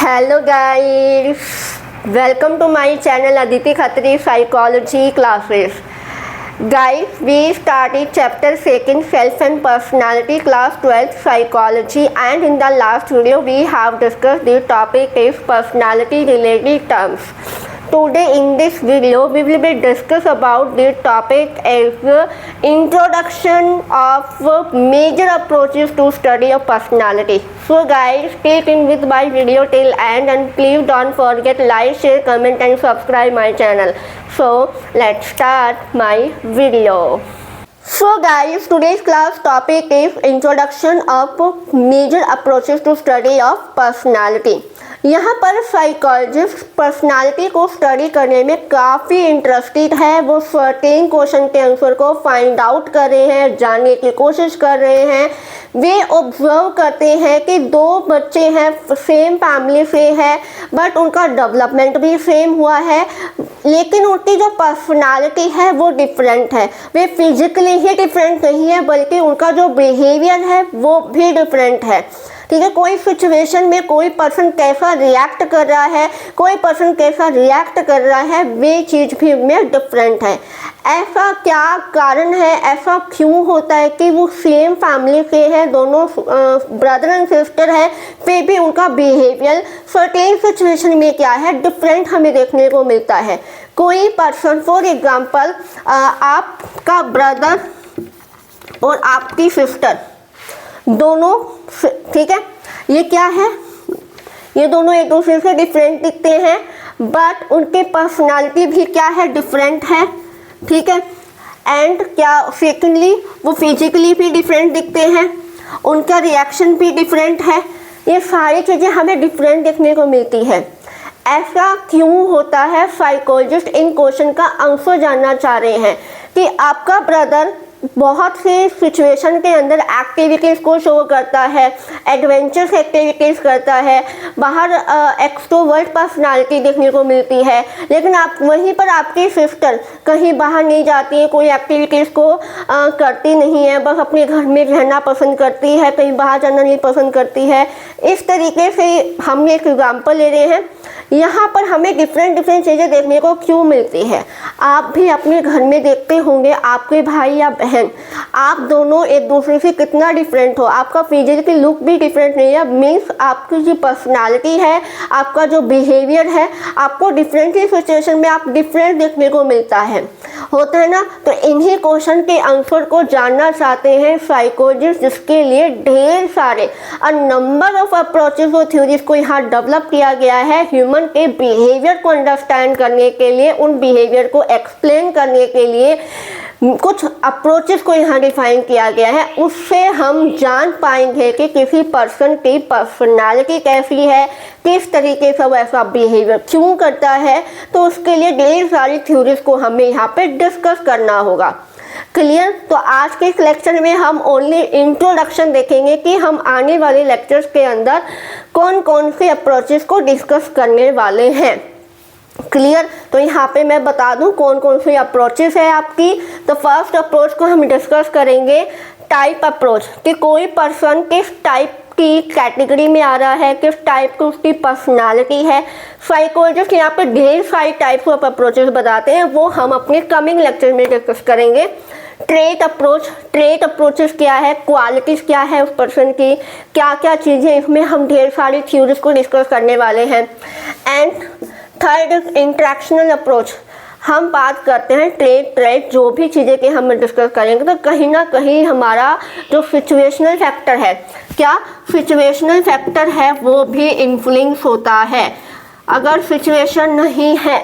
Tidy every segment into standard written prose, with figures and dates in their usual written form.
Hello guys, welcome to my channel Aditi Khatri Psychology Classes. Guys, we started chapter 2 Self and Personality class 12th Psychology, and in the last video we have discussed the topic is personality related terms. Today in this video we will be discuss about the topic as introduction of major approaches to study of personality. So guys, stay tuned with my video till end and please don't forget like, share, comment and subscribe my channel. So let's start my video. So guys, today's class topic is introduction of major approaches to study of personality. यहाँ पर psychologist personality को study करने में काफ़ी interested है। वो certain question के answer को फाइंड आउट कर रहे हैं, जानने की कोशिश कर रहे हैं। वे ऑब्जर्व करते हैं कि दो बच्चे हैं, सेम फैमिली से है, बट उनका डेवलपमेंट भी सेम हुआ है, लेकिन उनकी जो पर्सनालिटी है वो डिफरेंट है। वे फिजिकली ही डिफरेंट नहीं है, बल्कि उनका जो बिहेवियर है वो भी डिफरेंट है। ठीक है, कोई सिचुएशन में कोई पर्सन कैसा रिएक्ट कर रहा है, कोई पर्सन कैसा रिएक्ट कर रहा है, वे चीज़ भी में डिफरेंट है। ऐसा क्या कारण है, ऐसा क्यों होता है कि वो सेम फैमिली से है, दोनों ब्रदर एंड सिस्टर है, फिर भी उनका बिहेवियर सर्टेन सिचुएशन में क्या है, डिफरेंट हमें देखने को मिलता है। कोई पर्सन फॉर एग्जांपल आपका ब्रदर और आपकी सिस्टर दोनों, ठीक है, ये क्या है, ये दोनों एक दूसरे से डिफरेंट दिखते हैं, बट उनकी पर्सनालिटी भी क्या है, डिफरेंट है। ठीक है, एंड क्या सेकेंडली वो फिजिकली भी डिफरेंट दिखते हैं, उनका रिएक्शन भी डिफरेंट है। ये सारी चीज़ें हमें डिफरेंट देखने को मिलती है। ऐसा क्यों होता है? साइकोलॉजिस्ट इन क्वेश्चन का आंसर जानना चाह रहे हैं कि आपका ब्रदर बहुत सी सिचुएशन के अंदर एक्टिविटीज़ को शो करता है, एडवेंचरस एक्टिविटीज़ करता है, बाहर एक्सट्रोवर्ट पर्सनालिटी देखने को मिलती है, लेकिन आप वहीं पर आपकी सिस्टर कहीं बाहर नहीं जाती है, कोई एक्टिविटीज़ को करती नहीं है, बस अपने घर में रहना पसंद करती है, कहीं बाहर जाना नहीं पसंद करती है। इस तरीके से हम एक एग्जाम्पल ले रहे हैं। यहाँ पर हमें डिफरेंट चीज़ें देखने को क्यों मिलती है? आप भी अपने घर में देखते होंगे, आपके भाई या बहन, आप दोनों एक दूसरे से कितना डिफरेंट हो। आपका फिजिकल लुक भी डिफरेंट नहीं है, मीन्स आपकी जो पर्सनालिटी है, आपका जो बिहेवियर है, आपको डिफरेंट सिचुएशन में आप डिफरेंट देखने को मिलता है, होता है ना। तो इन्हीं क्वेश्चन के आंसर को जानना चाहते हैं साइकोलॉजिस्ट, जिसके लिए ढेर सारे नंबर ऑफ अप्रोचेस और थ्योरीज को यहाँ डेवलप किया गया है ह्यूमन के बिहेवियर को अंडरस्टैंड करने के लिए, उन बिहेवियर को एक्सप्लेन करने के लिए कुछ अप्रोचेस को यहाँ डिफाइन किया गया है। उससे हम जान पाएंगे कि किसी पर्सन की पर्सनालिटी कैसी है, किस तरीके से वो ऐसा बिहेवियर क्यों करता है। तो उसके लिए ढेर सारी थ्योरीज को हमें यहाँ पे डिस्कस करना होगा। क्लियर? तो आज के इस लेक्चर में हम ओनली इंट्रोडक्शन देखेंगे कि हम आने वाले लेक्चर्स के अंदर कौन कौन से अप्रोचेस को डिस्कस करने वाले हैं। क्लियर? तो यहाँ पे मैं बता दूँ कौन कौन सी अप्रोचेस है आपकी। तो फर्स्ट अप्रोच को हम डिस्कस करेंगे टाइप अप्रोच, कि कोई पर्सन किस टाइप की कैटेगरी में आ रहा है, किस टाइप की उसकी पर्सनालिटी है। साइकोलॉजिस्ट यहाँ पे ढेर सारी टाइप्स ऑफ अप्रोचेस बताते हैं, वो हम अपने कमिंग लेक्चर में डिस्कस करेंगे। ट्रेट अप्रोच, ट्रेट अप्रोचेस क्या है, क्वालिटीज़ क्या है उस पर्सन की, क्या क्या चीज़ें, इसमें हम ढेर सारी थ्योरीज को डिस्कस करने वाले हैं। एंड थर्ड इंटरेक्शनल अप्रोच, हम बात करते हैं ट्रेट जो भी चीज़ें के हम डिस्कस करेंगे, तो कहीं ना कहीं हमारा जो सिचुएशनल फैक्टर है, क्या सिचुएशनल फैक्टर है, वो भी इन्फ्लुएंस होता है। अगर सिचुएशन नहीं है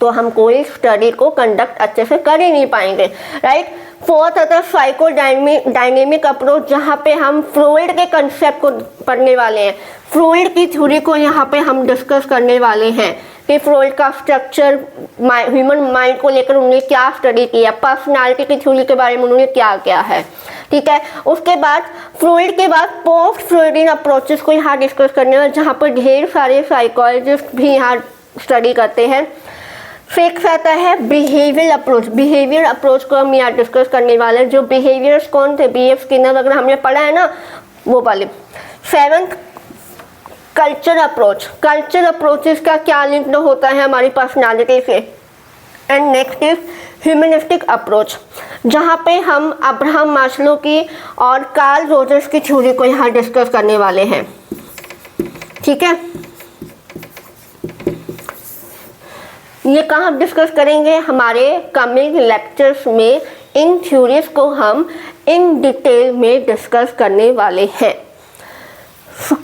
तो हम कोई स्टडी को कंडक्ट अच्छे से कर ही नहीं पाएंगे, राइट। फोर्थ आता है साइको डायनेमिक अप्रोच, जहाँ पे हम फ्लूइड के कंसेप्ट को पढ़ने वाले हैं, फ्लूइड की थ्योरी को यहाँ पे हम डिस्कस करने वाले हैं कि फ्लूइड का स्ट्रक्चर, ह्यूमन माइंड को लेकर उन्होंने क्या स्टडी किया, पर्सनालिटी की थ्योरी के बारे में उन्होंने क्या किया है। ठीक है, उसके बाद फ्लूइड के बाद पोस्ट फ्लूइडियन अप्रोचेस को यहाँ डिस्कस करने वाले, जहाँ पर ढेर सारे साइकोलॉजिस्ट भी यहाँ स्टडी करते हैं। फिक्स आता है बिहेवियर अप्रोच, बिहेवियर अप्रोच को हम यहाँ डिस्कस करने वाले हैं। जो बिहेवियर्स कौन थे, बी एफ स्किनर वगैरह हमने पढ़ा है ना, वो वाले। सेवंथ कल्चर अप्रोचेस का क्या लिंक होता है हमारी पर्सनालिटी से। And next is humanistic approach, जहाँ पे हम अब्राहम मास्लो की और कार्ल रोजर्स की थ्योरी को यहाँ डिस्कस करने वाले हैं। ठीक है, ये कहाँ डिस्कस करेंगे, हमारे कमिंग लेक्चर्स में इन थ्योरीज को हम इन डिटेल में डिस्कस करने वाले हैं।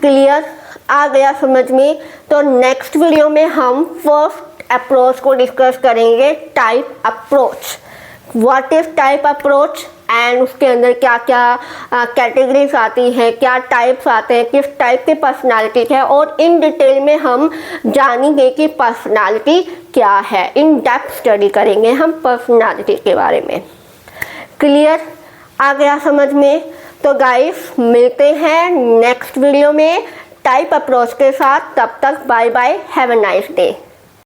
क्लियर, आ गया समझ में। तो नेक्स्ट वीडियो में हम फर्स्ट अप्रोच को डिस्कस करेंगे, type approach. What is type approach and उसके अंदर क्या क्या कैटेगरीज आती हैं, क्या टाइप्स आते हैं, किस टाइप की पर्सनालिटी है, और इन डिटेल में हम जानेंगे कि पर्सनालिटी क्या है। इन डेप्थ स्टडी करेंगे हम पर्सनालिटी के बारे में। क्लियर, आ गया समझ में। तो गाइस मिलते हैं नेक्स्ट वीडियो में टाइप अप्रोच के साथ। तब तक bye bye, have a nice day.